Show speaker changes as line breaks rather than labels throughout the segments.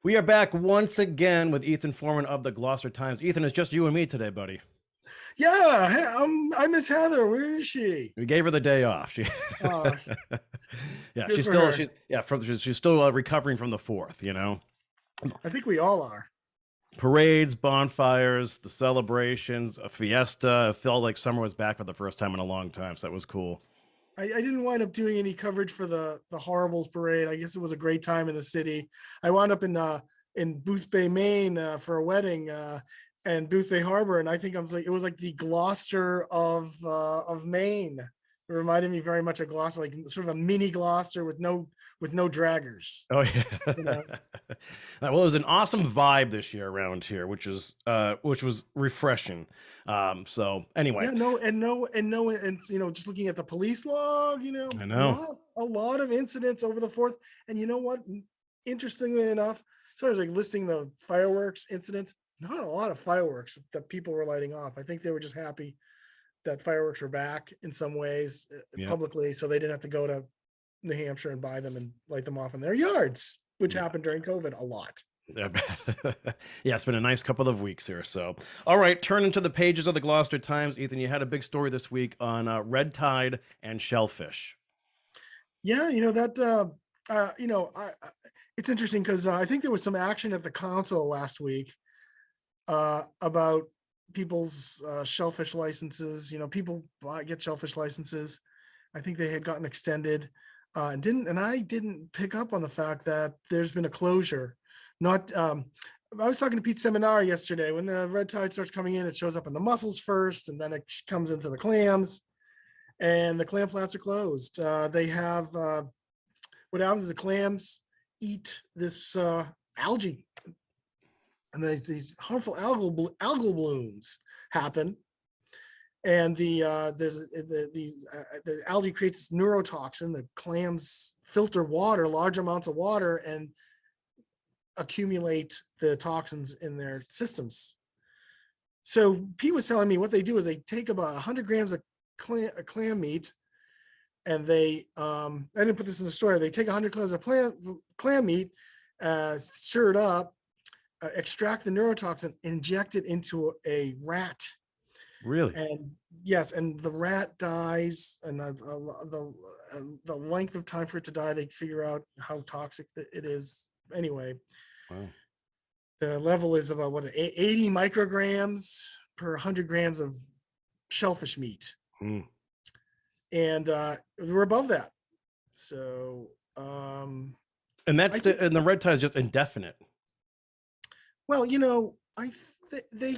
We are back once again with Ethan Forman of the Gloucester Times. Ethan, it's just you and me today, buddy.
Yeah, hey, I miss Heather. Where is she?
We gave her the day off.
Oh,
Yeah,
good for her.
she's still recovering from the fourth.
I think we all are.
Parades, bonfires, the celebrations, a fiesta. It felt like summer was back for the first time in a long time, so that was cool.
I didn't wind up doing any coverage for the Horribles parade. I guess it was a great time in the city. I wound up in Boothbay, Maine, for a wedding, and Boothbay Harbor, and I think it was like the Gloucester of Maine. It reminded me very much of Gloucester, like sort of a mini Gloucester with no draggers.
Oh
You
yeah.
know,
Well, it was an awesome vibe this year around here, which was refreshing. So anyway,
yeah, no, and just looking at the police log,
I know.
not a lot of incidents over the fourth. And you know what? Interestingly enough, so I was like listing the fireworks incidents. Not a lot of fireworks that people were lighting off. I think they were just happy that fireworks were back in some ways
Yeah.
publicly, so they didn't have to go to New Hampshire and buy them and light them off in their yards, which
Yeah.
happened during COVID a lot.
Yeah, yeah, it's been a nice couple of weeks here. So, all right, turn into the pages of the Gloucester Times. Ethan, you had a big story this week on red tide and shellfish.
Yeah, it's interesting because I think there was some action at the council last week about people's shellfish licenses. People get shellfish licenses. I think they had gotten extended, and I didn't pick up on the fact that there's been a closure. Not, I was talking to Pete Seminar yesterday. When the red tide starts coming in, it shows up in the mussels first, and then it comes into the clams, and the clam flats are closed. They have what happens is the clams eat this algae, and these harmful algal blooms happen, and the algae creates this neurotoxin. The clams filter water, large amounts of water, and accumulate the toxins in their systems. So Pete was telling me what they do is they take about 100 grams of clam meat, and I didn't put this in the story. They take 100 grams of clam meat, stir it up, extract the neurotoxin, inject it into a rat.
Really?
And yes, and the rat dies, and the length of time for it to die, they figure out how toxic it is. Anyway,
Wow.
the level is about 80 micrograms per 100 grams of shellfish meat,
Hmm.
and we're above that. So
And
I think,
and the red tide is just indefinite.
well, they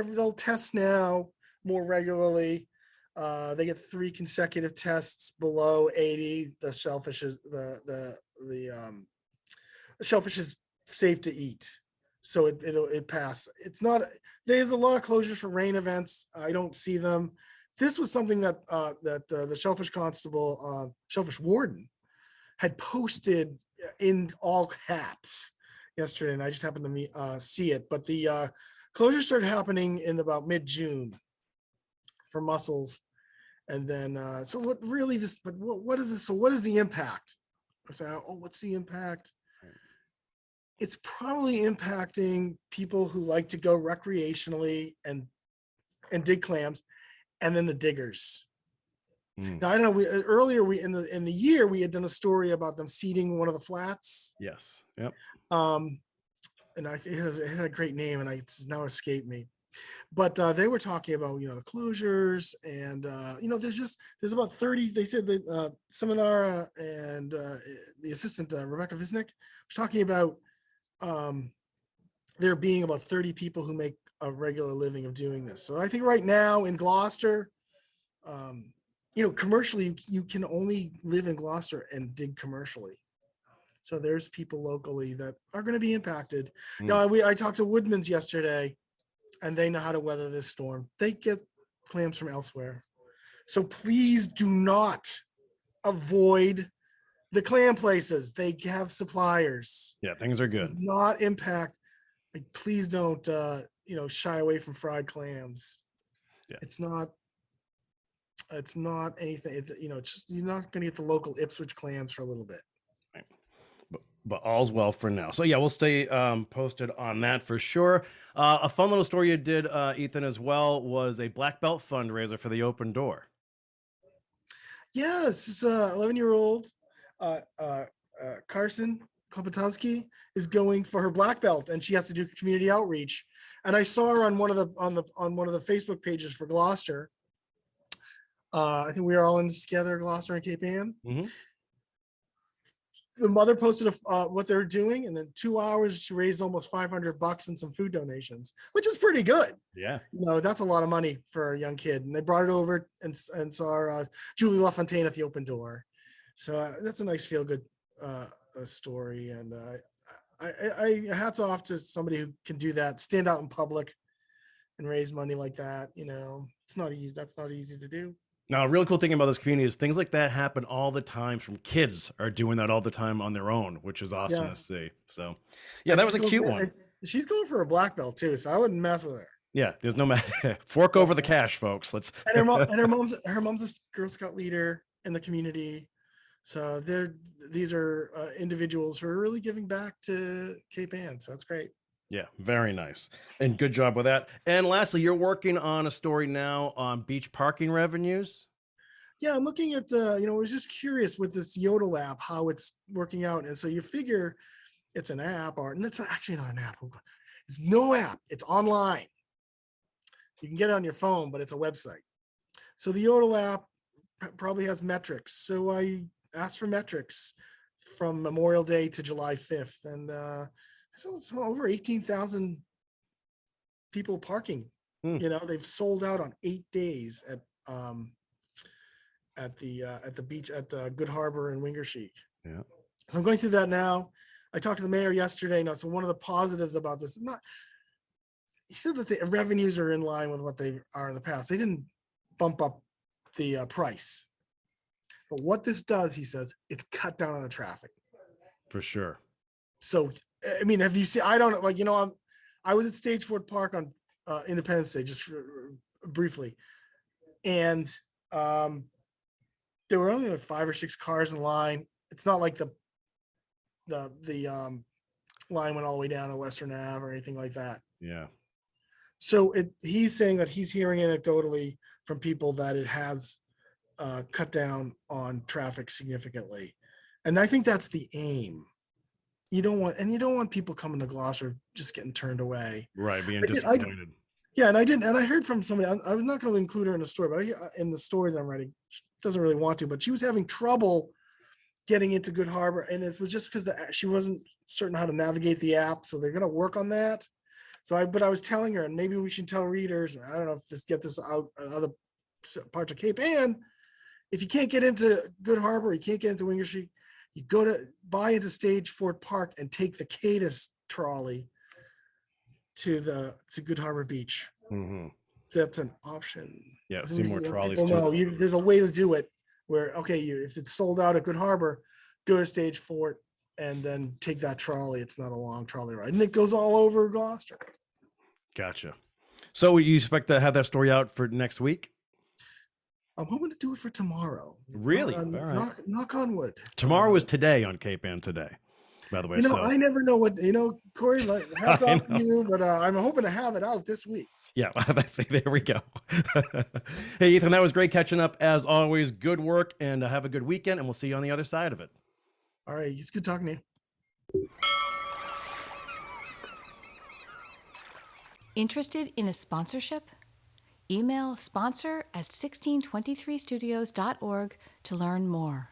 they'll test now more regularly. They get 3 consecutive tests below 80. The shellfish is the shellfish is safe to eat, so it passed. It's not. There's a lot of closures for rain events. I don't see them. This was something that the shellfish constable, shellfish warden, had posted in all caps yesterday, and I just happened to see it. But the closures started happening in about mid-June for mussels, and then so what really this? But what is this? So what is the impact? I say, oh, what's the impact? It's probably impacting people who like to go recreationally and dig clams, and then the diggers.
Mm.
Now I don't know. Earlier in the year we had done a story about them seeding one of the flats.
Yes. Yep.
And it had a great name, and it's now escaped me. But they were talking about the closures, and there's about 30. They said that Seminar and the assistant Rebecca Visnick was talking about there being about 30 people who make a regular living of doing this. So I think right now in Gloucester, commercially, you can only live in Gloucester and dig commercially. So there's people locally that are going to be impacted.
Mm.
Now, I talked to Woodman's yesterday, and they know how to weather this storm. They get clams from elsewhere. So please do not avoid the clam places. They have suppliers.
Yeah, things are
This does
good.
not impact. Like, please don't shy away from fried clams.
Yeah.
It's not anything. It's just you're not going to get the local Ipswich clams for a little bit.
Right. but all's well for now. So yeah, we'll stay posted on that for sure. A fun little story you did, Ethan, as well, was a black belt fundraiser for the Open Door.
Yeah, this is 11-year-old Carson Klopotowski is going for her black belt, and she has to do community outreach. And I saw her on one of the on one of the Facebook pages for Gloucester. I think we are all in this together, Gloucester and Cape Ann.
Mm-hmm.
The mother posted what they're doing, and in 2 hours she raised almost $500 in some food donations, which is pretty good.
Yeah.
That's a lot of money for a young kid. And they brought it over and saw Julie LaFontaine at the Open Door. So that's a nice feel good story. And I hats off to somebody who can do that, stand out in public and raise money like that. It's not easy. That's not easy to do.
Now, a real cool thing about this community is things like that happen all the time. From kids are doing that all the time on their own, which is awesome to see. So, yeah,
And
that was a cute one.
She's going for a black belt too, so I wouldn't mess with her.
Yeah, there's no fork over the cash, folks. Let's.
And her mom's a Girl Scout leader in the community, so these are individuals who are really giving back to Cape Ann. So that's great.
Yeah, very nice. And good job with that. And lastly, you're working on a story now on beach parking revenues.
Yeah, I'm looking at, I was just curious with this Yodel app, how it's working out. And so you figure it's an app, and it's actually not an app. It's no app. It's online. You can get it on your phone, but it's a website. So the Yodel app probably has metrics. So I asked for metrics from Memorial Day to July 5th. And so it's over 18,000 people parking. They've sold out on 8 days at the beach at Good Harbor and Wingersheek.
Yeah.
So I'm going through that now. I talked to the mayor yesterday. So one of the positives about this, he said that the revenues are in line with what they are in the past. They didn't bump up the price. But what this does, he says, it's cut down on the traffic.
For sure.
So, I mean, have you seen, I don't know, I was at Stage Fort Park on Independence Day, just briefly. And there were only like 5 or 6 cars in line. It's not like the line went all the way down to Western Ave or anything like that.
Yeah.
So he's saying that he's hearing anecdotally from people that it has cut down on traffic significantly. And I think that's the aim. You don't want people coming to Gloucester just getting turned away.
Right, being disappointed.
And I heard from somebody, I was not going to include her in the story, but in the story that I'm writing, she doesn't really want to, but she was having trouble getting into Good Harbor. And it was just because she wasn't certain how to navigate the app. So they're going to work on that. But I was telling her, and maybe we should tell readers, I don't know if get this out other parts of Cape Ann. If you can't get into Good Harbor, you can't get into Wingersheek, you go to buy into Stage Fort Park and take the Cadis trolley to Good Harbor Beach.
Mm-hmm.
That's an option.
Yeah, see more trolleys.
There's a way to do it where, if it's sold out at Good Harbor, go to Stage Fort and then take that trolley. It's not a long trolley ride, and it goes all over Gloucester.
Gotcha. So you expect to have that story out for next week?
I'm hoping to do it for tomorrow.
Really? All right.
Knock on wood.
Tomorrow is today on Cape Ann today, by the way.
I never know what, Kory, hats off to you, but I'm hoping to have it out this week.
Yeah, there we go. Hey, Ethan, that was great catching up. As always, good work, and have a good weekend, and we'll see you on the other side of it.
All right. It's good talking to you.
Interested in a sponsorship? Email sponsor@1623studios.org to learn more.